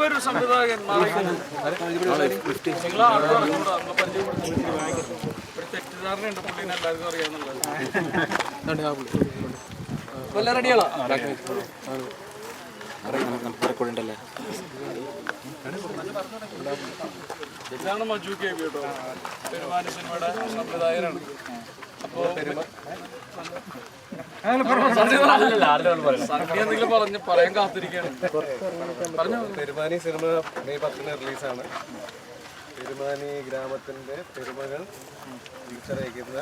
ഒരു സംവിധായകൻ തെറ്റിദ്ധാരണയുണ്ട് പുള്ളിനെ എല്ലാവർക്കും അറിയാന്നുള്ളത്. വല്ല റെഡിയാണോ? ഇതാണ് മജു കെ ബി കേട്ടോ, പെരുമാനി സിനിമയുടെ സംവിധായകനാണ്. അപ്പോൾ എന്തെങ്കിലും പറയാൻ കാത്തിരിക്കുകയാണ്. Perumani cinema May 10 റിലീസാണ്. പെരുമാനി ഗ്രാമത്തിന്റെ പെരുമകൾ തിരിച്ചറിയിക്കുന്ന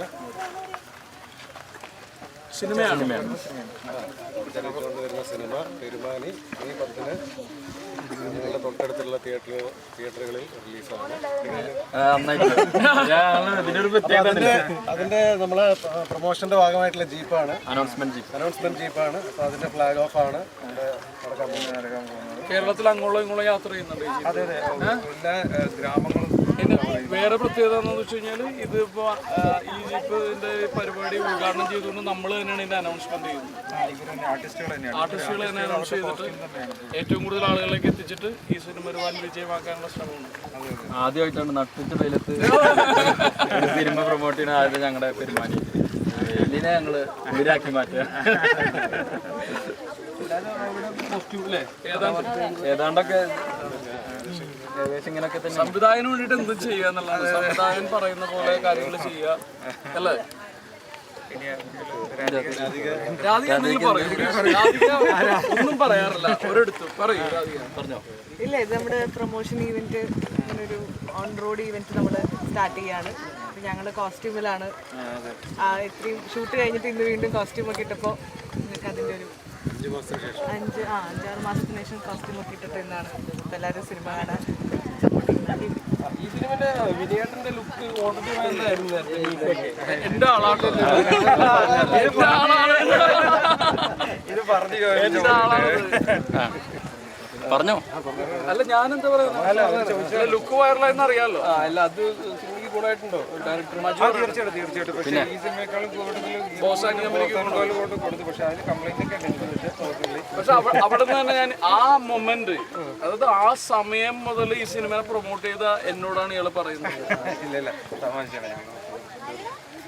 സിനിമയാണ്. വരുന്ന സിനിമ പെരുമാനി മെയ് 10 ഞങ്ങളുടെ തൊട്ടടുത്തുള്ള തിയേറ്ററുകളിൽ റിലീസാണ്. അതിന്റെ നമ്മളെ പ്രൊമോഷന്റെ ഭാഗമായിട്ടുള്ള ജീപ്പാണ്, അനൗൺസ്മെന്റ് ജീപ്പാണ്. അപ്പൊ അതിന്റെ ഫ്ലാഗ് ഓഫ് ആണ് നടക്കാൻ പോകുന്നത്. കേരളത്തിൽ അങ്ങോളം ഇങ്ങോളം യാത്ര ചെയ്യുന്നുണ്ട്. അതെ അതെ, എല്ലാ ഗ്രാമങ്ങളും. വേറെ പ്രത്യേകത എന്ന് വെച്ച് കഴിഞ്ഞാൽ ഇതിപ്പോ ഈ ജീപ്പിന്റെ പരിപാടി ഉദ്ഘാടനം ചെയ്തുകൊണ്ട് നമ്മൾ തന്നെയാണ് ഇതിന്റെ അനൗൺസ്മെന്റ് ചെയ്യുന്നത്. ആർട്ടിസ്റ്റുകൾ തന്നെ അനൗൺസ് ചെയ്തിട്ട് ഏറ്റവും കൂടുതൽ ആളുകളിലേക്ക് എത്തിച്ചിട്ട് ഈ സിനിമ ഒരു വൻ വിജയമാക്കാനുള്ള ശ്രമമാണ്. ആദ്യമായിട്ടാണ് നട്ടിട്ട് വെയിലത്ത് സിനിമ പ്രൊമോട്ട് ചെയ്യുന്ന ആദ്യം ഞങ്ങളുടെ പെരുമാനി. ഇതിനെ ഞങ്ങള് ഉയരാക്കി മാറ്റുക. ഏതാണ്ടൊക്കെ ഏകദേശം ഇങ്ങനൊക്കെ തന്നെ. സംവിധായകന് വേണ്ടിയിട്ട് എന്തും ചെയ്യുക എന്നുള്ളതാണ്. സംവിധായകൻ പറയുന്ന പോലെ കാര്യങ്ങൾ ചെയ്യുക അല്ലേ? രാധിക ഒന്നും പറയാറില്ല ഒരിടത്തും. പറയൂ രാധിക. പറഞ്ഞോ. ഇല്ല, ഇത് നമ്മുടെ പ്രൊമോഷൻ ഈവന്റ്, ഒരു ഓൺ റോഡ് ഈവന്റ് നമ്മൾ സ്റ്റാർട്ട് ചെയ്യാണ്. ഞങ്ങൾ കോസ്റ്റ്യൂമിലാണ്. ഇത്രയും ഷൂട്ട് കഴിഞ്ഞിട്ട് ഇന്ന് വീണ്ടും കോസ്റ്റ്യൂമൊക്കെ ഇട്ടപ്പോൾ നിങ്ങൾക്ക് അതിൻ്റെ ഒരു 5-6 മാസത്തിന് ശേഷം കോസ്റ്റ്യൂമൊക്കെ ഇട്ടിട്ട് എന്നാണ് എല്ലാവരും സിനിമ കാണാൻ സപ്പോർട്ട് ചെയ്യുന്നത്. ഈ സിനിമയുടെ വിജയേട്ടന്റെ ലുക്ക് ഓൾറെഡി വേണ്ടായിരുന്നു. എന്റെ ആളാണ് ഇത് പറഞ്ഞു പറഞ്ഞോ. അല്ല ഞാനെന്താ പറയുന്നത്, ലുക്ക് വൈറലായെന്ന് അറിയാമല്ലോ. അല്ല, അത് സിനിമയ്ക്ക് കൂടായിട്ടുണ്ടോ ഡയറക്ടർ? തീർച്ചയായിട്ടും. പക്ഷേ ഈ സിനിമയെക്കാളും കൊടുത്തു. പക്ഷെ അതിന് കംപ്ലൈന്റ് ഒക്കെ ഉണ്ട്. പക്ഷെ അവിടെ നിന്ന് തന്നെ ഞാൻ ആ മൊമെന്റ്, അതായത് ആ സമയം മുതൽ ഈ സിനിമയെ പ്രൊമോട്ട് ചെയ്ത എന്നോടാണ് ഇയാൾ പറയുന്നത്. ഇല്ല, തമാശയാണ്.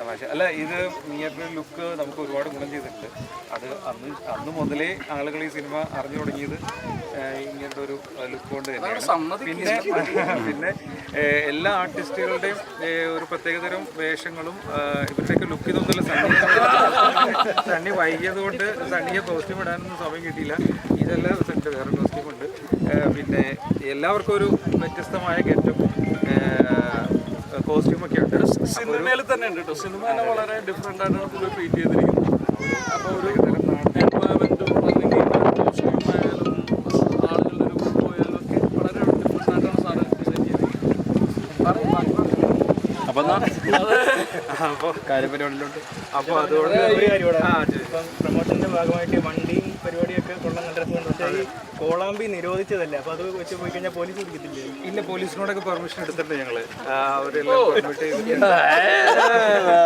തമാശ അല്ല, ഇത് മിയയുടെ ലുക്ക് നമുക്ക് ഒരുപാട് ഗുണം ചെയ്തിട്ടുണ്ട്. അത് അന്ന് മുതലേ ആളുകൾ ഈ സിനിമ അറിഞ്ഞു തുടങ്ങിയത് ഇങ്ങനത്തെ ഒരു ലുക്ക് കൊണ്ട് തന്നെയാണ്. പിന്നെ എല്ലാ ആർട്ടിസ്റ്റുകളുടെയും ഒരു പ്രത്യേകതരം വേഷങ്ങളും ഇവരുടെയൊക്കെ ലുക്ക് ഇതൊന്നുമല്ല. സണ്ണി വൈകിയത് കൊണ്ട് സണ്ണിയെ കോസ്റ്റ്യൂം ഇടാനൊന്നും സമയം കിട്ടിയില്ല. ഇതെല്ലാം സെറ്റ് വേറെ കോസ്റ്റ്യൂമുണ്ട്. പിന്നെ എല്ലാവർക്കും ഒരു വ്യത്യസ്തമായ ഗെറ്റപ്പും കോസ്റ്റ്യൂമൊക്കെ ഉണ്ട്. സിനിമയിൽ തന്നെ ഉണ്ട് കേട്ടോ. സിനിമ തന്നെ വളരെ ഡിഫറെൻ്റ് ആയിട്ടാണ് പുള്ളി ട്രീറ്റ് ചെയ്തിരിക്കുന്നത്. അപ്പോൾ ഒരു എൻവയറമെൻറ്റും അല്ലെങ്കിൽ കോസ്റ്റ്യൂമായാലും ആളുകളുടെ ഒരു പോയാലും ഒക്കെ വളരെ ഡിഫറെൻ്റ് ആയിട്ടാണ് സാറ് ഡിസൈൻ ചെയ്തിരിക്കുന്നത്. അപ്പൊ കാര്യപരിപാടിയിലോട്ട് അപ്പോൾ അതുകൊണ്ട് ഇപ്പം പ്രൊമോഷന്റെ ഭാഗമായിട്ട് വണ്ടിയും പരിപാടിയൊക്കെ കൊള്ളാൻ നല്ല രസമുണ്ട്. പക്ഷേ ഈ കോളാമ്പി നിരോധിച്ചതല്ലേ, അപ്പൊ അത് വെച്ച് പോയി കഴിഞ്ഞാൽ പോലീസ് പിടിക്കത്തില്ലേ? ഇല്ല, പോലീസിനോടൊക്കെ പെർമിഷൻ എടുത്തിട്ടുണ്ട് ഞങ്ങള്. അവരെല്ലാം പെർമിറ്റ് ചെയ്തിട്ടുണ്ട്.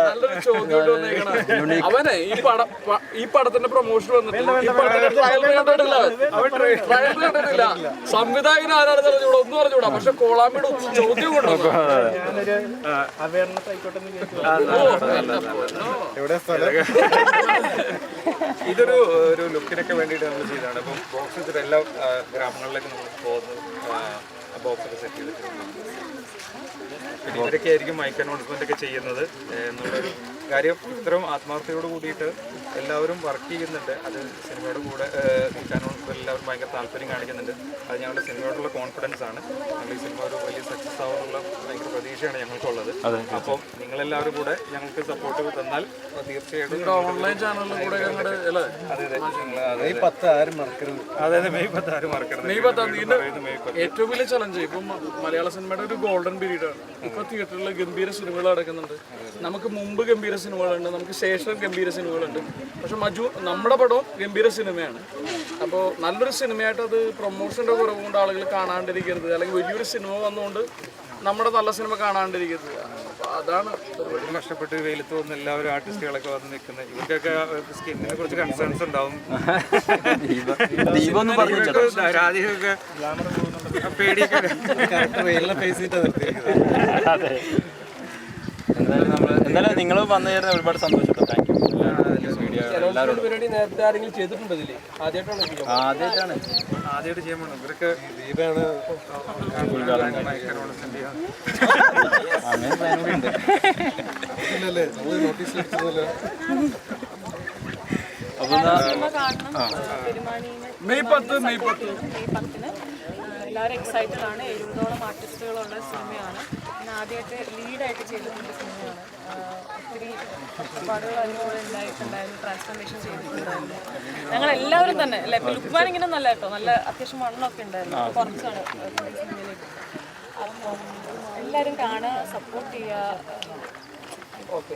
നല്ലൊരു ചോദ്യം വന്നേക്കണ. അവനെ ഈ പടത്തിന്റെ പ്രൊമോഷൻ വന്നിട്ട് ഈ പടത്തിന്റെ ട്രയൽ കണ്ടിട്ടില്ല, ട്രയൽ കണ്ടിട്ടില്ല. സംവിധായകൻ ആരാണെന്ന് അറിഞ്ഞൂടാ, ഒന്നും അറിഞ്ഞൂടാ. പക്ഷെ കോളാമ്പിയുടെ ചോദ്യം കൊണ്ടുവന്നു. ഞാനൊരു അവയർനെസ് ആയിക്കോട്ടെ എന്ന് വിചാരിച്ചു. ഇതൊരു ലുക്കിനൊക്കെ വേണ്ടിയിട്ട് നമ്മൾ ചെയ്തതാണ്. അപ്പം ബോക്സ് വെച്ചിട്ട് എല്ലാ ഗ്രാമങ്ങളിലേക്കും നമ്മൾ പോകുന്നത് ബോക്സൊക്കെ സെറ്റ് ചെയ്തിട്ടുണ്ട്. പിന്നെ ഇവരൊക്കെ ആയിരിക്കും മൈക്ക് അനൗൺസ്മെന്റ് ഒക്കെ ചെയ്യുന്നത് എന്നുള്ളൊരു കാര്യം. ഇത്രയും ആത്മാർത്ഥതയോട് കൂടിയിട്ട് എല്ലാവരും വർക്ക് ചെയ്യുന്നുണ്ട്. അത് സിനിമയുടെ കൂടെ നിൽക്കാനോട് എല്ലാവരും ഭയങ്കര താല്പര്യം കാണിക്കുന്നുണ്ട്. അത് ഞങ്ങളുടെ സിനിമയോടുള്ള കോൺഫിഡൻസ് ആണ്. ഞങ്ങൾ ഈ സിനിമ ഒരു വലിയ സക്സസ് ആവാനുള്ള ഭയങ്കര പ്രതീക്ഷയാണ് ഞങ്ങൾക്കുള്ളത്. അപ്പം നിങ്ങളെല്ലാവരും കൂടെ ഞങ്ങൾക്ക് സപ്പോർട്ട് തന്നാൽ തീർച്ചയായിട്ടും ഓൺലൈൻ ചാനലിലും കൂടെ മെയ് 10 ആരും മറക്കരുത്. അതെ, മെയ് 10 ആരും മറക്കരുത്. മെയ് 10 ഏറ്റവും വലിയ ചലഞ്ച് ഇപ്പം മലയാള സിനിമയുടെ ഒരു ഗോൾഡൻ പീരീഡ് ആണ്. ഇപ്പൊ തിയേറ്ററിൽ ഗംഭീര സിനിമകൾ നടക്കുന്നുണ്ട്. നമുക്ക് മുമ്പ് ഗംഭീര സിനിമകളുണ്ട്, നമുക്ക് ശേഷം ഗംഭീര സിനിമകളുണ്ട്. പക്ഷെ നമ്മുടെ പടവും ഗംഭീര സിനിമയാണ്. അപ്പോൾ നല്ലൊരു സിനിമയായിട്ട് അത് പ്രൊമോഷന്റെ കുറവ് കൊണ്ട് ആളുകൾ കാണാണ്ടിരിക്കരുത്, അല്ലെങ്കിൽ വലിയൊരു സിനിമ വന്നുകൊണ്ട് നമ്മുടെ നല്ല സിനിമ കാണാണ്ടിരിക്കരുത്. അതാണ് കഷ്ടപ്പെട്ട് വെയിലത്ത് വന്ന് എല്ലാവരും ആർട്ടിസ്റ്റുകളൊക്കെ വന്ന് നിൽക്കുന്നത്. ഇവർക്കൊക്കെ സ്കിന്നിനെ കുറിച്ച് കൺസേൺസ് ഉണ്ടാവും. രാജീവൊക്കെ പേടിയൊക്കെ ഫേസ് ചെയ്തിട്ട് നിർത്തിയിരിക്കുന്നത്. എന്തായാലും നിങ്ങൾ വന്നു ചേർന്ന് ഒരുപാട് സന്തോഷം. Thank you. നേരത്തെ ആരെങ്കിലും ചെയ്തിട്ടുണ്ട് ഇതില്? ആദ്യമായിട്ടാണ് ചെയ്യാൻ വേണം. ഇവരൊക്കെ ദീപാണ് അങ്ങനെ പ്ലാൻ കൂടി ഉണ്ട്. മെയ് 10 എല്ലാവരും എക്സൈറ്റഡ് ആണ്. 70ഓളം ആർട്ടിസ്റ്റുകളുള്ള സിനിമയാണ്. പിന്നെ ആദ്യമായിട്ട് ലീഡായിട്ട് ചെയ്തിട്ടുള്ള സിനിമയാണ്. ഒത്തിരി ഒരുപാടുകൾ അതിലൂടെ ഉണ്ടായിട്ടുണ്ടായിരുന്നു, ട്രാൻസ്ഫോർമേഷൻ ചെയ്തിട്ടുണ്ടായിരുന്നു. ഞങ്ങൾ എല്ലാവരും തന്നെ അല്ലെ, ലുക്മാൻ ഇങ്ങനെ നല്ല കേട്ടോ, നല്ല അത്യാവശ്യം മണ്ണൊക്കെ ഉണ്ടായിരുന്നു. കുറച്ചാണ് സിനിമയിലേക്ക്. അപ്പം എല്ലാവരും കാണുക, സപ്പോർട്ട് ചെയ്യുക. ഓക്കെ.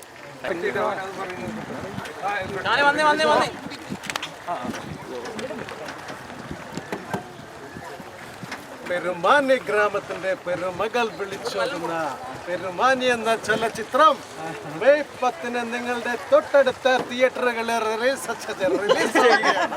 പെരുമാനി ഗ്രാമത്തിന്റെ പെരുമകൾ വിളിച്ചോതുന്ന പെരുമാനി എന്ന ചലച്ചിത്രം മെയ് 10 നിങ്ങളുടെ തൊട്ടടുത്ത തിയേറ്ററുകളിൽ റിലീസ് ചെയ്യുകയാണ്.